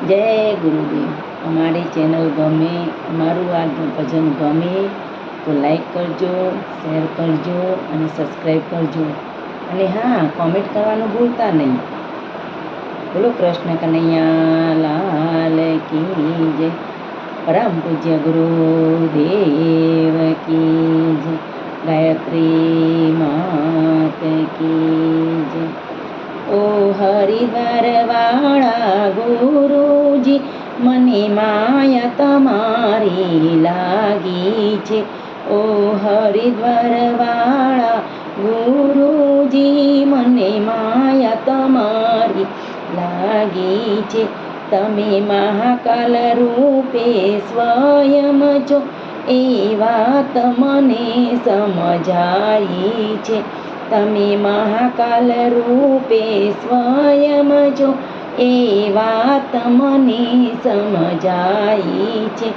જય ગુરુદેવ. અમારી ચેનલ ગમે, અમારું આ ભજન ગમે તો લાઈક કરજો, શેર કરજો અને સબસ્ક્રાઈબ કરજો. અને હા, કોમેન્ટ કરવાનું ભૂલતા નહીં. બોલો કૃષ્ણ કનૈયા લાલ કી જય. પરમ પૂજ્ય ગુરુદેવ કી જય. ગાયત્રી માત કી જય. ઓ હરિદ્વાર વાળા ગુરુજી, મને માયા તમારી લાગી છે. ઓ હરિદ્વાર વાળા ગુરુજી, મને માયા તમારી લાગી છે. તમે મહાકાલ રૂપે સ્વયં છો, એ વાત મને સમજાઈ છે. તમે મહાકાલ રૂપે સ્વયં છો, એ વાત મને સમજાઈ છે.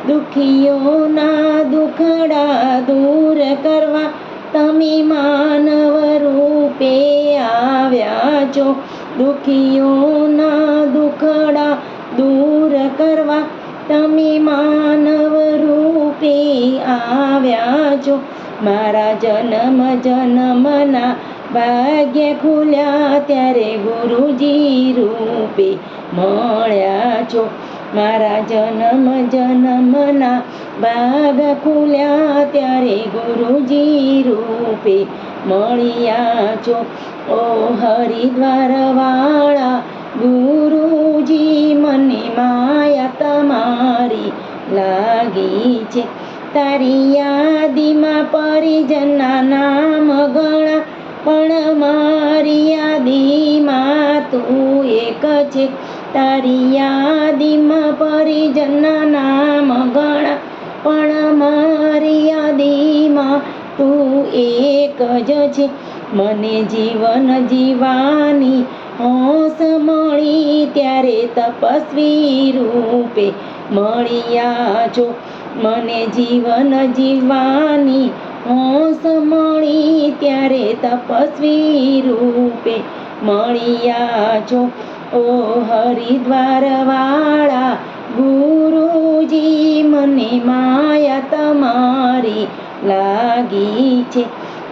દુખીઓના દુખડા દૂર કરવા તમે માનવ રૂપે આવ્યા છો. દુખીઓના દુખડા દૂર કરવા તમે માનવ રૂપે આવ્યા છો. મારા જન્મ જન્મના ભાગ્ય ખુલ્યા ત્યારે ગુરુજી રૂપે મળ્યા છો. મારા જન્મ જન્મના ભાગ ખુલ્યા ત્યારે ગુરુજી રૂપે મળ્યા છો. ઓ હરિદ્વાર વાળા ગુરુજી, મને માયા તમારી લાગી છે. તારી યાદીમાં પરિજનના નામ ગણા, પણ મારી યાદીમાં તું એક છે. તારી યાદીમાં પરિજનના નામ ગણા, પણ મારી યાદીમાં તું એક જ છે. મને જીવન જીવવાની હોશ મળી ત્યારે તપસ્વી રૂપે મળ્યા છો. મને જીવન જીવવાની હોશ મળી ત્યારે તપસ્વી રૂપે મળ્યા છો. ઓ હરિદ્વાર વાળા ગુરુજી, મને માયા તમારી લાગી છે.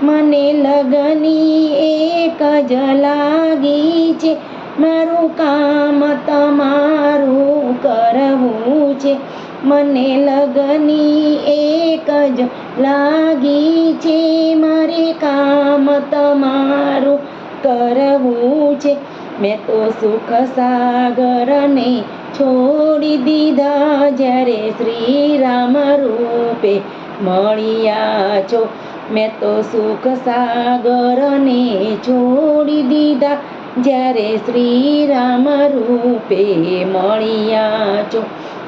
મને લગની એક જ લાગી છે, મારું કામ તમારું કરવું છે. મને લગની એક જ લાગી છે, મારે કામ તમારું કરવું છે. મેં તો સુખ સાગરને છોડી દીધા જ્યારે શ્રી રામ રૂપે મળ્યા છો. મેં તો સુખ સાગરને છોડી દીધા જ્યારે શ્રી રામ રૂપે મળ્યા છો.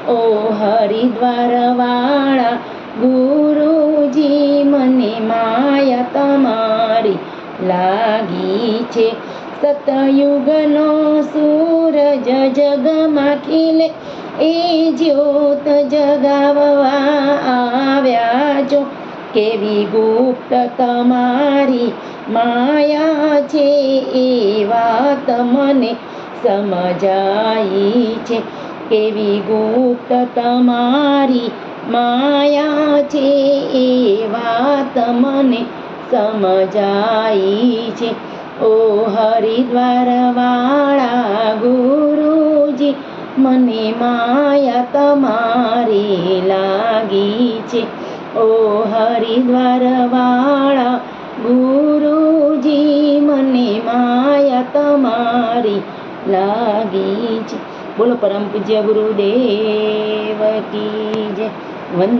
ઓ હરિદ્વાર વાળા ગુરુજી, મને માયા તમારી લાગી છે. સતયુગનો સૂરજ જગમાં ખીલે, એ જ્યોત જગાવવા આવ્યા છો. કેવી ગુપ્ત તમારી માયા છે, એ વાત મને સમજાઈ છે. કેવી ગુપ્ત તમારી માયા છે, એ વાત મને સમજાઈ છે. ઓ હરિદ્વાર વાળા ગુરુજી, મને માયા તમારી લાગી છે. ઓ હરિદ્વાર વાળા ગુરુજી, મને માયા તમારી લાગી છે. બોલો પરમ પૂજ્ય ગુરુદેવ કી જય. વંદન.